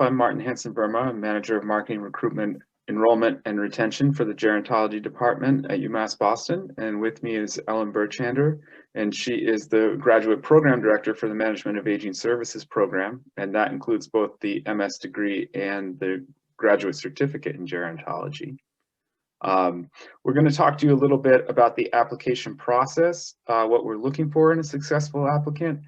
I'm Martin Hansen-Burma. I'm Manager of Marketing, Recruitment, Enrollment, and Retention for the Gerontology Department at UMass Boston. And with me is Ellen Burchander, and she is the Graduate Program Director for the Management of Aging Services program. And that includes both the MS degree and the Graduate Certificate in Gerontology. We're going to talk to you a little bit about the application process, what we're looking for in a successful applicant.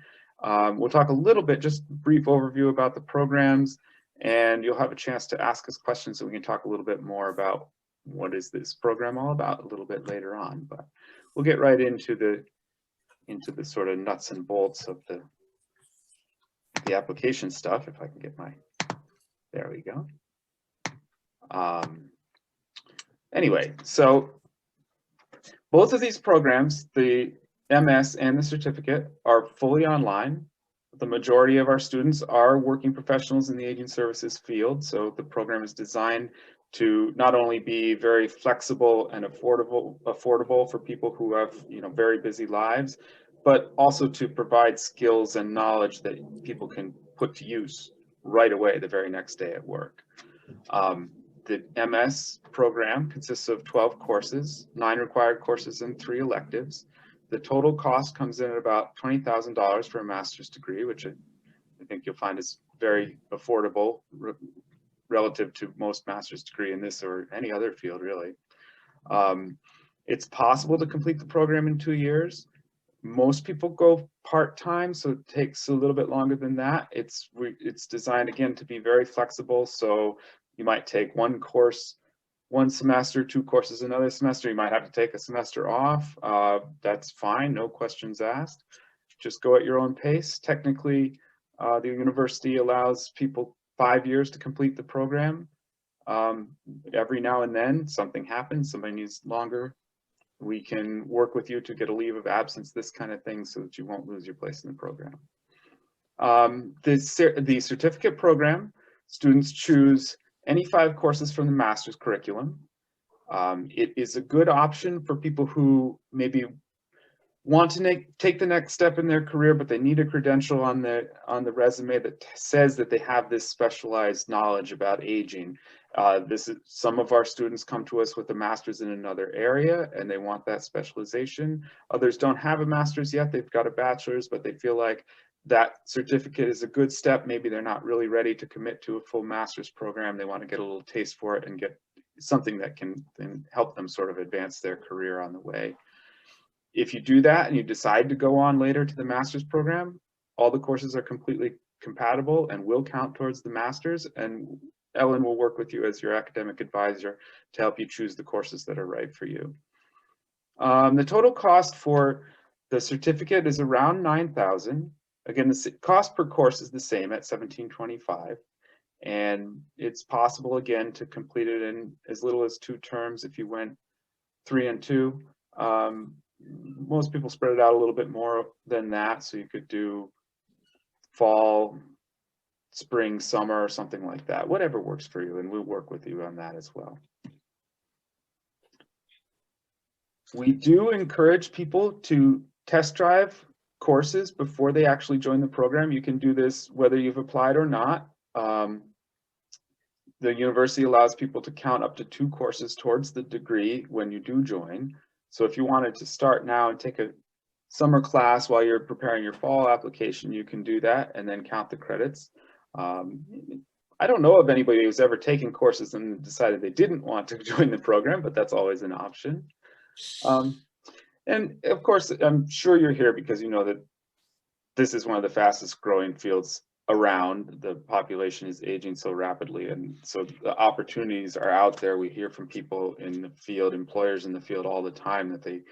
We'll talk a little bit, just a brief overview about the programs, and you'll have a chance to ask us questions so we can talk a little bit more about what is this program all about a little bit later on. But we'll get right into the sort of nuts and bolts of the application stuff, if I can get there we go. Anyway, so both of these programs, the MS and the certificate, are fully online. The majority of our students are working professionals in the aging services field, so the program is designed to not only be very flexible and affordable for people who have, very busy lives, but also to provide skills and knowledge that people can put to use right away the very next day at work. The MS program consists of 12 courses, 9 required courses and 3 electives. The total cost comes in at about $20,000 for a master's degree, which I think you'll find is very affordable relative to most master's degree in this or any other field, really. It's possible to complete the program in 2 years. Most people go part-time, so it takes a little bit longer than that. It's designed, again, to be very flexible, so you might take one course one semester, 2 courses another semester. You might have to take a semester off. That's fine, no questions asked. Just go at your own pace. Technically, the university allows people 5 years to complete the program. Every now and then something happens, somebody needs longer. We can work with you to get a leave of absence, this kind of thing, so that you won't lose your place in the program. The certificate program, students choose any 5 courses from the master's curriculum. It is a good option for people who maybe want to take the next step in their career, but they need a credential on the resume that says that they have this specialized knowledge about aging. Some of our students come to us with a master's in another area and they want that specialization. Others don't have a master's yet, they've got a bachelor's, but they feel like that certificate is a good step. Maybe they're not really ready to commit to a full master's program. They want to get a little taste for it and get something that can help them sort of advance their career on the way. If you do that and you decide to go on later to the master's program, all the courses are completely compatible and will count towards the master's, and Ellen will work with you as your academic advisor to help you choose the courses that are right for you. The total cost for the certificate is around $9,000. Again, the cost per course is the same at $1,725, and it's possible, again, to complete it in as little as 2 terms if you went 3 and 2. Most people spread it out a little bit more than that, so you could do fall, spring, summer, or something like that, whatever works for you, and we'll work with you on that as well. We do encourage people to test drive courses before they actually join the program. You can do this whether you've applied or not. The university allows people to count up to 2 courses towards the degree when you do join. So if you wanted to start now and take a summer class while you're preparing your fall application, you can do that and then count the credits. I don't know of anybody who's ever taken courses and decided they didn't want to join the program, but that's always an option. And of course, I'm sure you're here because you know that this is one of the fastest growing fields around. The population is aging so rapidly, and so the opportunities are out there. We hear from people in the field, employers in the field all the time, that they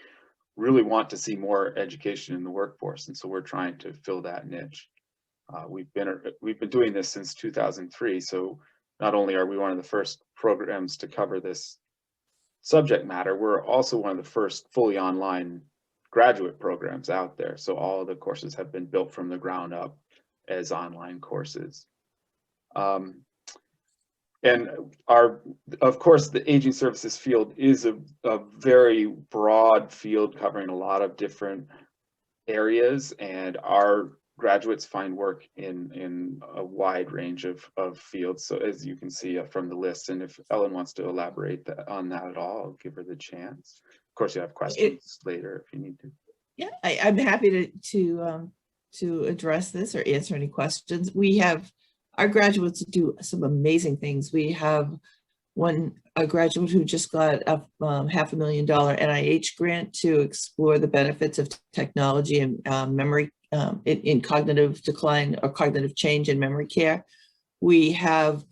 really want to see more education in the workforce, and so we're trying to fill that niche. We've been doing this since 2003, so not only are we one of the first programs to cover this subject matter, we're also one of the first fully online graduate programs out there. So all of the courses have been built from the ground up as online courses. And of course, the aging services field is a very broad field covering a lot of different areas, and our graduates find work in a wide range of fields. So as you can see from the list, and if Ellen wants to elaborate on that at all, I'll give her the chance. Of course, you have questions later if you need to. Yeah, I'm happy to address this or answer any questions. We have our graduates do some amazing things. We have a graduate who just got a $500,000 NIH grant to explore the benefits of technology and memory in cognitive decline or cognitive change in memory care. We have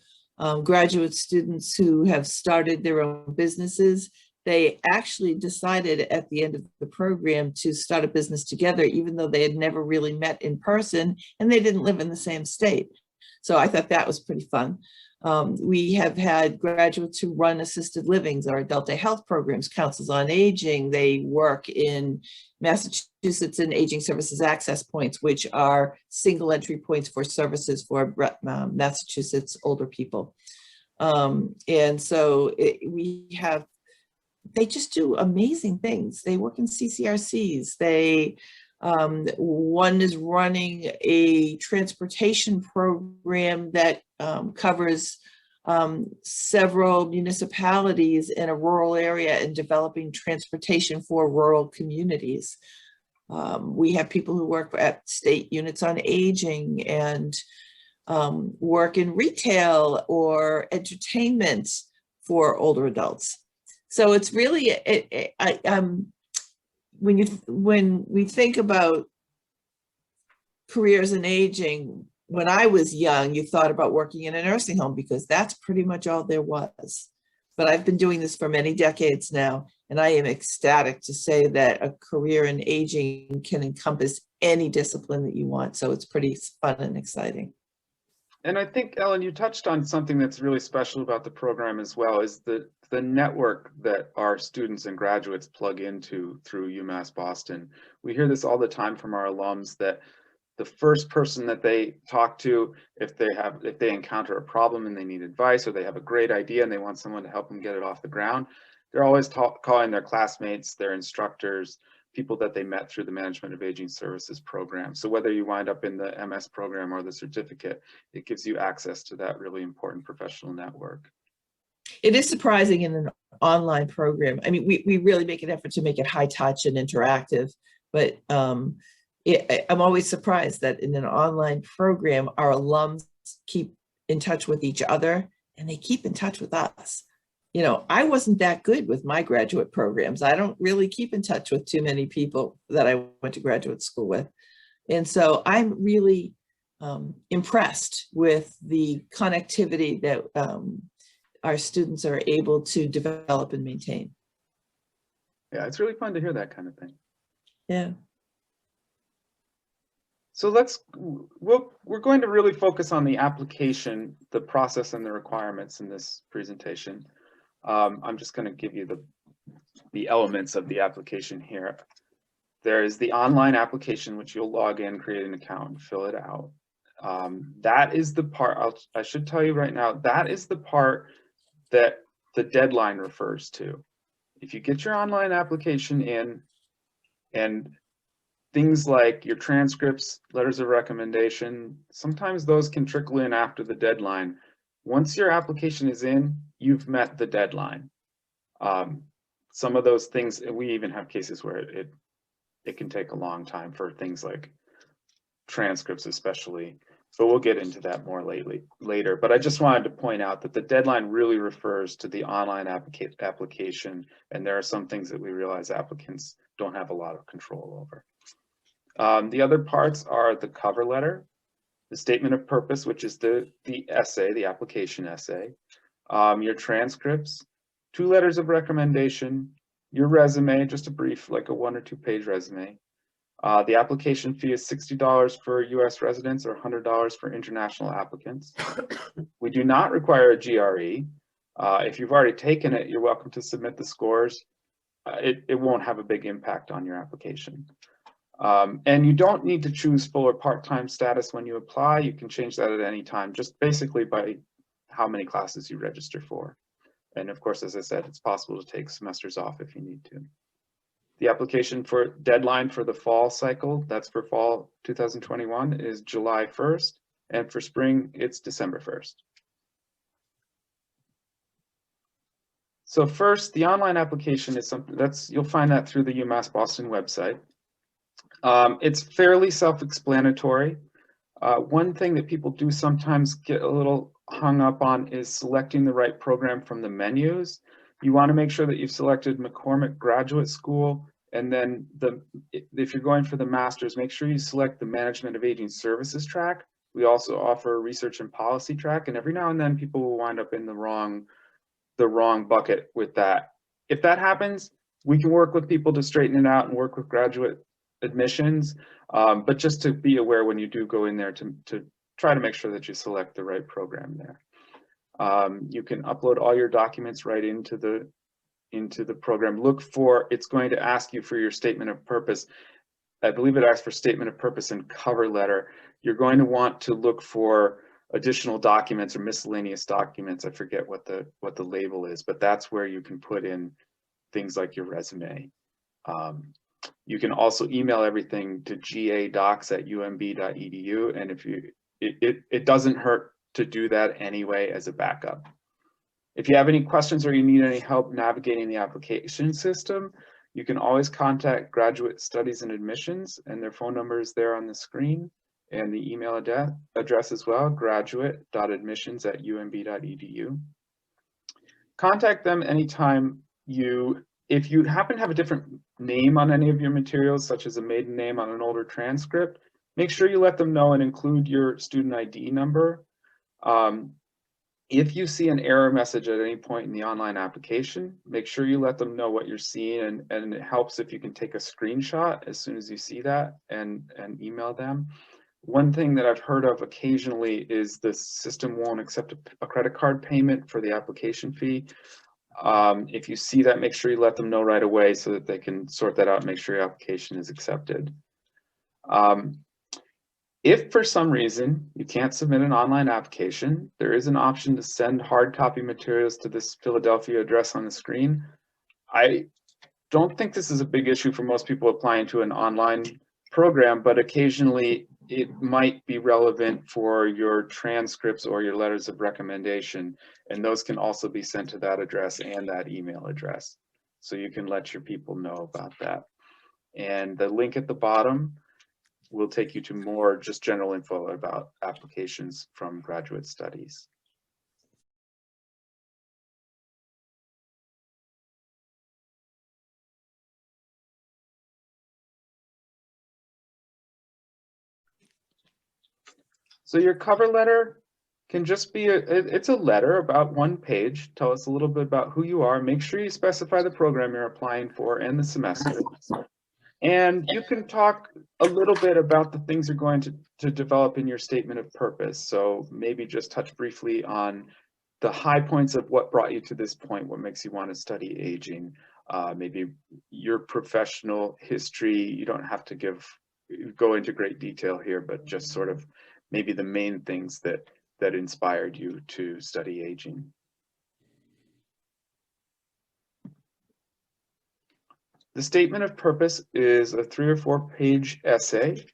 graduate students who have started their own businesses. They actually decided at the end of the program to start a business together, even though they had never really met in person and they didn't live in the same state. So I thought that was pretty fun. We have had graduates who run assisted livings or adult day health programs, councils on aging. They work in Massachusetts in aging services access points, which are single entry points for services for Massachusetts older people. And so they just do amazing things. They work in CCRCs. One is running a transportation program that covers several municipalities in a rural area and developing transportation for rural communities. We have people who work at state units on aging and work in retail or entertainment for older adults. So it's really, when we think about careers in aging, when I was young, you thought about working in a nursing home because that's pretty much all there was. But I've been doing this for many decades now, and I am ecstatic to say that a career in aging can encompass any discipline that you want. So it's pretty fun and exciting. And I think, Ellen, you touched on something that's really special about the program as well, is the network that our students and graduates plug into through UMass Boston. We hear this all the time from our alums that the first person that they talk to, if they encounter a problem and they need advice, or they have a great idea and they want someone to help them get it off the ground, they're always calling their classmates, their instructors, people that they met through the Management of Aging Services program. So whether you wind up in the MS program or the certificate, it gives you access to that really important professional network. It is surprising in an online program. I mean, we really make an effort to make it high touch and interactive, but I'm always surprised that in an online program, our alums keep in touch with each other and they keep in touch with us. You know, I wasn't that good with my graduate programs. I don't really keep in touch with too many people that I went to graduate school with. And so I'm really impressed with the connectivity that our students are able to develop and maintain. Yeah, it's really fun to hear that kind of thing. Yeah. So we're going to really focus on the application, the process, and the requirements in this presentation. I'm just going to give you the elements of the application here. There is the online application, which you'll log in, create an account, and fill it out. That is the part, I should tell you right now, that is the part that the deadline refers to. If you get your online application in, and things like your transcripts, letters of recommendation, sometimes those can trickle in after the deadline. Once your application is in, you've met the deadline. Some of those things, we even have cases where it can take a long time for things like transcripts especially, but we'll get into that more later. But I just wanted to point out that the deadline really refers to the online application, and there are some things that we realize applicants don't have a lot of control over. The other parts are the cover letter, the statement of purpose, which is the essay, the application essay, your transcripts, 2 letters of recommendation, your resume, just a brief, like a 1 or 2 page resume. The application fee is $60 for US residents or $100 for international applicants. We do not require a GRE. If you've already taken it, you're welcome to submit the scores. It won't have a big impact on your application. And you don't need to choose full or part-time status when you apply. You can change that at any time, just basically by how many classes you register for. And of course, as I said, it's possible to take semesters off if you need to. The application for deadline for the fall cycle, that's for fall 2021, is July 1st, and for spring, it's December 1st. So first, the online application is something you'll find that through the UMass Boston website. It's fairly self-explanatory. One thing that people do sometimes get a little hung up on is selecting the right program from the menus. You want to make sure that you've selected McCormick Graduate School, and then if you're going for the master's, make sure you select the Management of Aging Services track. We also offer a Research and Policy track, and every now and then people will wind up in the wrong bucket with that. If that happens, we can work with people to straighten it out and work with graduate admissions, but just to be aware when you do go in there to try to make sure that you select the right program there. You can upload all your documents right into the program. Look for, it's going to ask you for your statement of purpose. I believe it asks for statement of purpose and cover letter. You're going to want to look for additional documents or miscellaneous documents. I forget what the label is, but that's where you can put in things like your resume. You can also email everything to gadocs@umb.edu, and if it doesn't hurt to do that anyway as a backup. If you have any questions or you need any help navigating the application system, you can always contact Graduate Studies and Admissions, and their phone number is there on the screen, and the email address as well, graduate.admissions@umb.edu. Contact them anytime if you happen to have a different name on any of your materials, such as a maiden name on an older transcript, make sure you let them know and include your student ID number. If you see an error message at any point in the online application, make sure you let them know what you're seeing, and it helps if you can take a screenshot as soon as you see that and email them. One thing that I've heard of occasionally is the system won't accept a credit card payment for the application fee. If you see that, make sure you let them know right away so that they can sort that out and make sure your application is accepted. If for some reason you can't submit an online application, there is an option to send hard copy materials to this Philadelphia address on the screen. I don't think this is a big issue for most people applying to an online program, but occasionally it might be relevant for your transcripts or your letters of recommendation, and those can also be sent to that address and that email address. So you can let your people know about that. And the link at the bottom will take you to more just general info about applications from graduate studies. So your cover letter can just be it's a letter about 1 page. Tell us a little bit about who you are. Make sure you specify the program you're applying for and the semester. And you can talk a little bit about the things you're going to develop in your statement of purpose. So maybe just touch briefly on the high points of what brought you to this point, what makes you want to study aging, maybe your professional history. You don't have to go into great detail here, but just sort of maybe the main things that inspired you to study aging. The statement of purpose is a 3 or 4 page essay.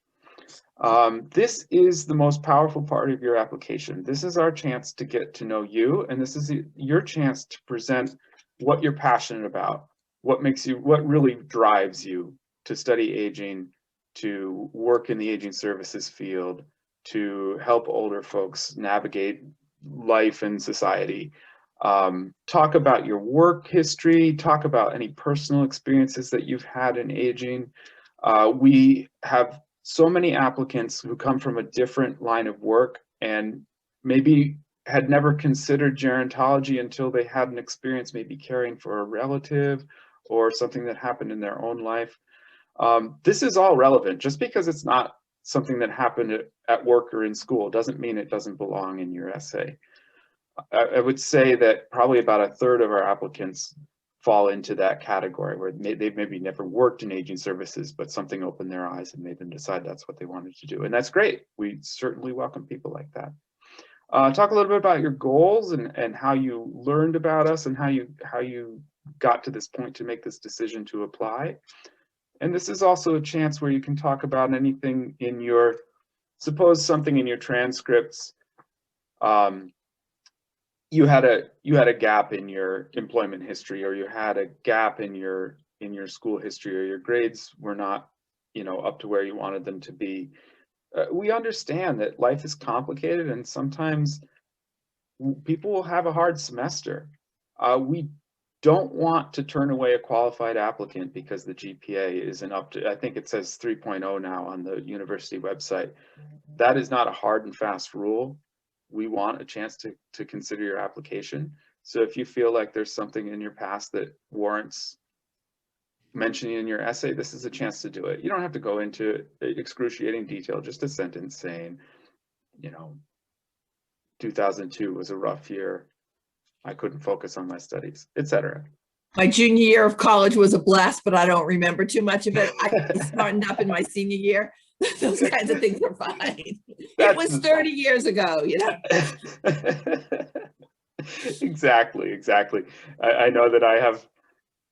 This is the most powerful part of your application. This is our chance to get to know you, and this is your chance to present what you're passionate about, what really drives you to study aging, to work in the aging services field, to help older folks navigate life and society. Talk about your work history, talk about any personal experiences that you've had in aging. We have so many applicants who come from a different line of work and maybe had never considered gerontology until they had an experience maybe caring for a relative or something that happened in their own life. This is all relevant. Just because it's not something that happened at work or in school doesn't mean it doesn't belong in your essay. I would say that probably about 1/3 of our applicants fall into that category where they've maybe never worked in aging services, but something opened their eyes and made them decide that's what they wanted to do. And that's great. We certainly welcome people like that. Talk a little bit about your goals and how you learned about us and how you got to this point to make this decision to apply. And this is also a chance where you can talk about anything in your, suppose something in your transcripts, you had a gap in your employment history, or you had a gap in your school history, or your grades were not, up to where you wanted them to be. We understand that life is complicated, and sometimes people will have a hard semester. We don't want to turn away a qualified applicant because the GPA isn't up to, I think it says 3.0 now on the university website. That is not a hard and fast rule. We want a chance to consider your application. So if you feel like there's something in your past that warrants mentioning in your essay, this is a chance to do it. You don't have to go into excruciating detail, just a sentence saying, 2002 was a rough year. I couldn't focus on my studies, etc. My junior year of college was a blast, but I don't remember too much of it. I smartened up in my senior year. Those kinds of things are fine. It was 30 years ago, Exactly. I know that I have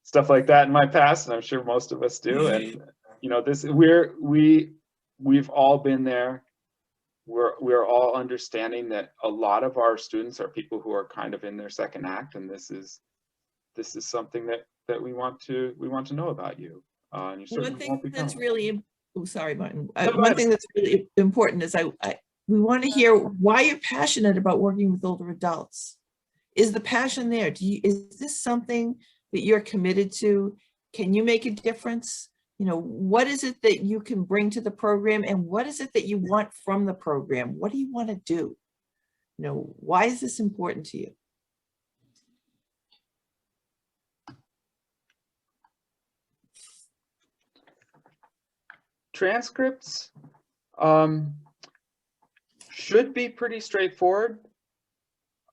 stuff like that in my past, and I'm sure most of us do. And we've all been there. We're all understanding that a lot of our students are people who are kind of in their second act, and this is something that we want to know about you. And you certainly one thing won't be that's coming. really, oh, sorry, Martin. No, One thing that's really important is we want to hear why you're passionate about working with older adults. Is the passion there? Is this something that you're committed to? Can you make a difference? What is it that you can bring to the program, and what is it that you want from the program? What do you want to do? Why is this important to you? Transcripts should be pretty straightforward,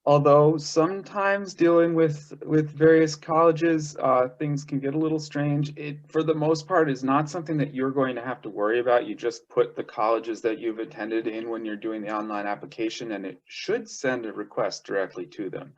although sometimes dealing with various colleges, things can get a little strange. It, for the most part, is not something that you're going to have to worry about. You just put the colleges that you've attended in when you're doing the online application, and it should send a request directly to them.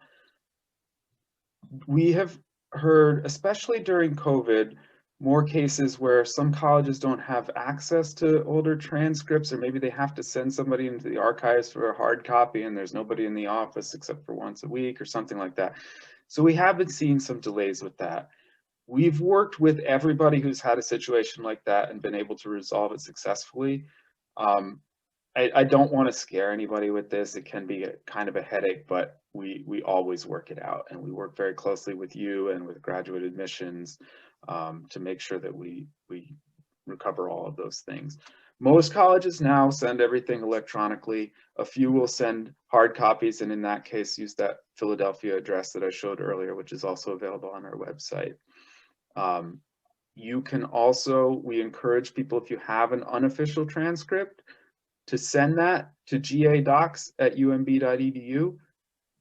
We have heard, especially during COVID, more cases where some colleges don't have access to older transcripts, or maybe they have to send somebody into the archives for a hard copy and there's nobody in the office except for once a week or something like that. So we have been seeing some delays with that. We've worked with everybody who's had a situation like that and been able to resolve it successfully. I don't want to scare anybody with this. It can be kind of a headache, but we always work it out, and we work very closely with you and with graduate admissions to make sure that we recover all of those things. Most colleges now send everything electronically. A few will send hard copies, and in that case, use that Philadelphia address that I showed earlier, which is also available on our website. You can also, we encourage people, if you have an unofficial transcript, to send that to gadocs@umb.edu.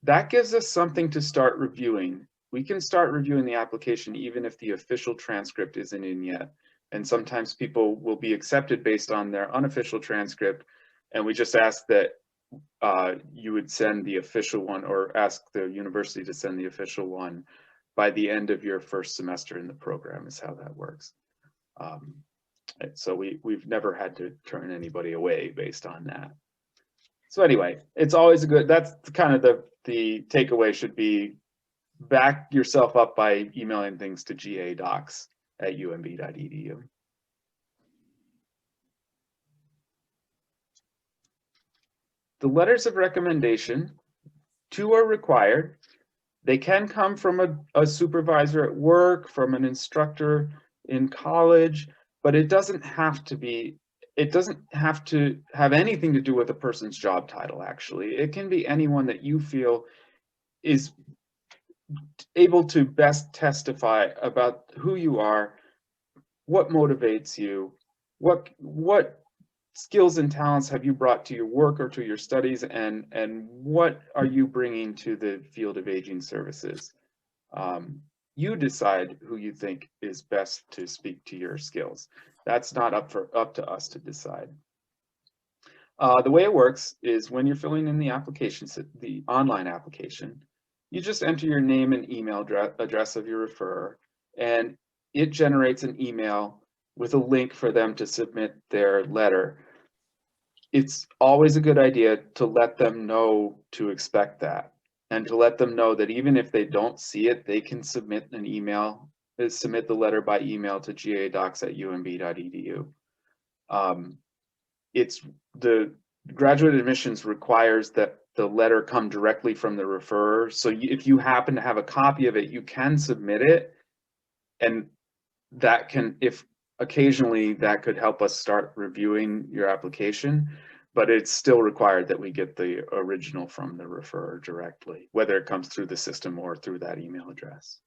That gives us something to start reviewing. We can start reviewing the application even if the official transcript isn't in yet. And sometimes people will be accepted based on their unofficial transcript, and we just ask that you would send the official one, or ask the university to send the official one by the end of your first semester in the program, is how that works. So we've never had to turn anybody away based on that. So anyway, it's always a good, that's kind of the takeaway should be, back yourself up by emailing things to gadocs@umb.edu. The letters of recommendation, 2 are required. They can come from a supervisor at work, from an instructor in college, but it doesn't have to be, it doesn't have to have anything to do with a person's job title, actually. It can be anyone that you feel is able to best testify about who you are, what motivates you, what skills and talents have you brought to your work or to your studies, and what are you bringing to the field of aging services. You decide who you think is best to speak to your skills. That's not up to us to decide. The way it works is, when you're filling in the application, the online application, you just enter your name and email address of your referrer, and it generates an email with a link for them to submit their letter. It's always a good idea to let them know to expect that, and to let them know that even if they don't see it, they can submit an email, submit the letter by email to gadocs@umb.edu. It's the graduate admissions requires that the letter come directly from the referrer. So if you happen to have a copy of it, you can submit it, and that can, if occasionally that could help us start reviewing your application, but it's still required that we get the original from the referrer directly, whether it comes through the system or through that email address.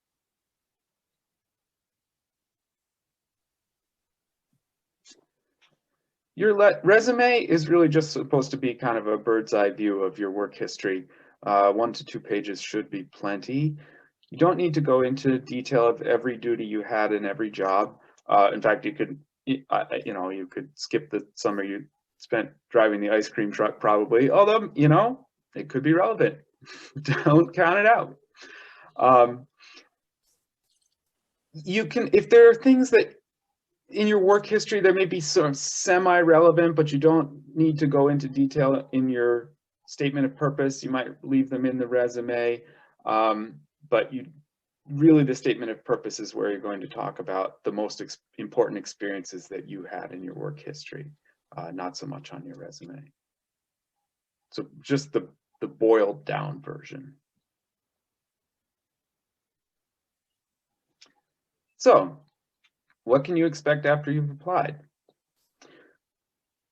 Your resume is really just supposed to be kind of a bird's eye view of your work history. 1 to 2 pages should be plenty. You don't need to go into detail of every duty you had in every job. In fact, you could, you could skip the summer you spent driving the ice cream truck probably, although, it could be relevant. Don't count it out. You can, if there are things that in your work history, there may be sort of semi-relevant, but you don't need to go into detail in your statement of purpose. You might leave them in the resume, but really the statement of purpose is where you're going to talk about the most important experiences that you had in your work history, not so much on your resume. So just the boiled down version. So, what can you expect after you've applied?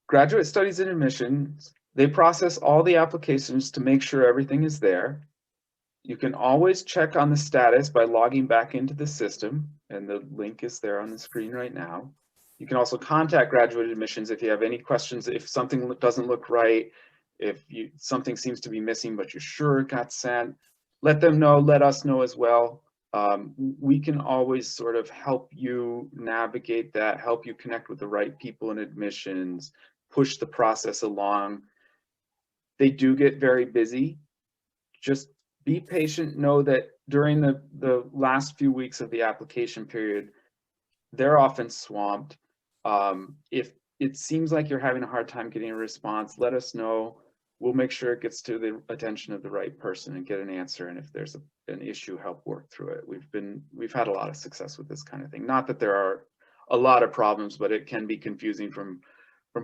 Graduate Studies and Admissions, they process all the applications to make sure everything is there. You can always check on the status by logging back into the system, and the link is there on the screen right now. You can also contact Graduate Admissions if you have any questions, if something doesn't look right, if something seems to be missing but you're sure it got sent. Let them know, let us know as well. We can always sort of help you navigate that, help you connect with the right people in admissions, push the process along. They do get very busy. Just be patient. Know that during the last few weeks of the application period, they're often swamped. If it seems like you're having a hard time getting a response, let us know. We'll make sure it gets to the attention of the right person and get an answer. And if there's an issue, help work through it. We've had a lot of success with this kind of thing. Not that there are a lot of problems, but it can be confusing from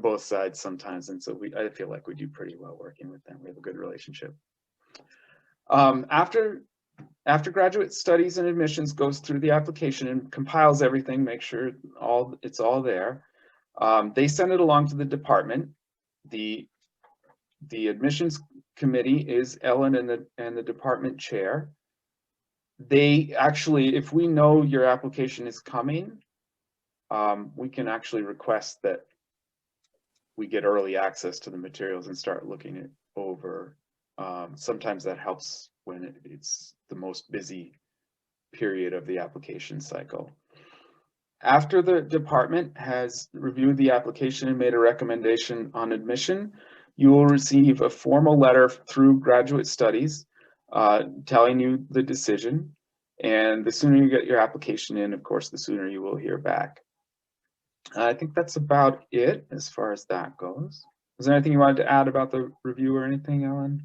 both sides sometimes. And so I feel like we do pretty well working with them. We have a good relationship. After Graduate Studies and Admissions goes through the application and compiles everything, make sure it's all there, they send it along to the department. The admissions committee is Ellen and the department chair. They actually, if we know your application is coming, we can actually request that we get early access to the materials and start looking it over. Sometimes that helps when it's the most busy period of the application cycle. After the department has reviewed the application and made a recommendation on admission, you will receive a formal letter through Graduate Studies telling you the decision. And the sooner you get your application in, of course, the sooner you will hear back. I think that's about it as far as that goes. Is there anything you wanted to add about the review or anything, Ellen?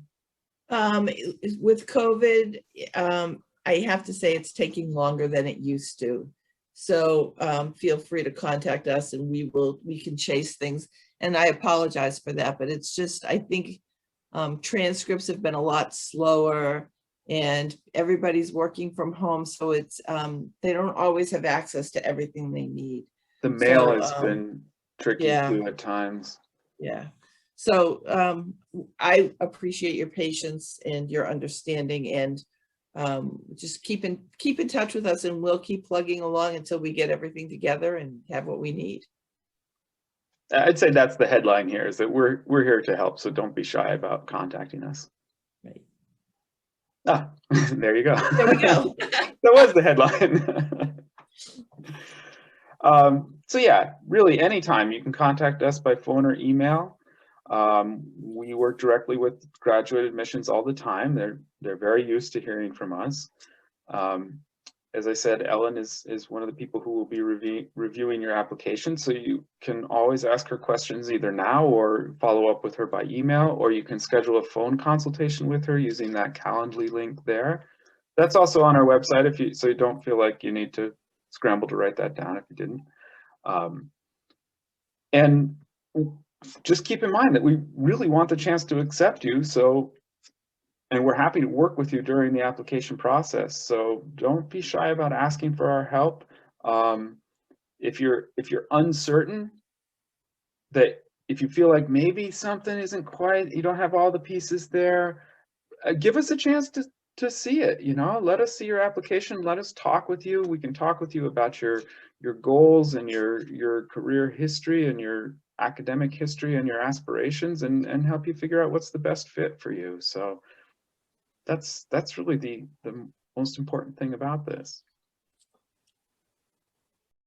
With COVID, I have to say it's taking longer than it used to. So feel free to contact us and we can chase things. And I apologize for that, but it's just, I think transcripts have been a lot slower and everybody's working from home. So it's, they don't always have access to everything they need. The mail has been tricky too at times. Yeah. So I appreciate your patience and your understanding, and just keep in touch with us, and we'll keep plugging along until we get everything together and have what we need. I'd say that's the headline here, is that we're here to help, so don't be shy about contacting us. Right. Ah, there you go. There we go. That was the headline. So yeah, really anytime you can contact us by phone or email. We work directly with graduate admissions all the time. They're very used to hearing from us. As I said, Ellen is one of the people who will be reviewing your application, so you can always ask her questions either now or follow up with her by email, or you can schedule a phone consultation with her using that Calendly link there. That's also on our website, so you don't feel like you need to scramble to write that down if you didn't. And just keep in mind that we really want the chance to accept you, and we're happy to work with you during the application process. So don't be shy about asking for our help. If you're uncertain, that if you feel like maybe something isn't quite, you don't have all the pieces there, give us a chance to see it. Let us see your application. Let us talk with you. We can talk with you about your goals and your career history and your academic history and your aspirations, and help you figure out what's the best fit for you. So that's really the most important thing about this.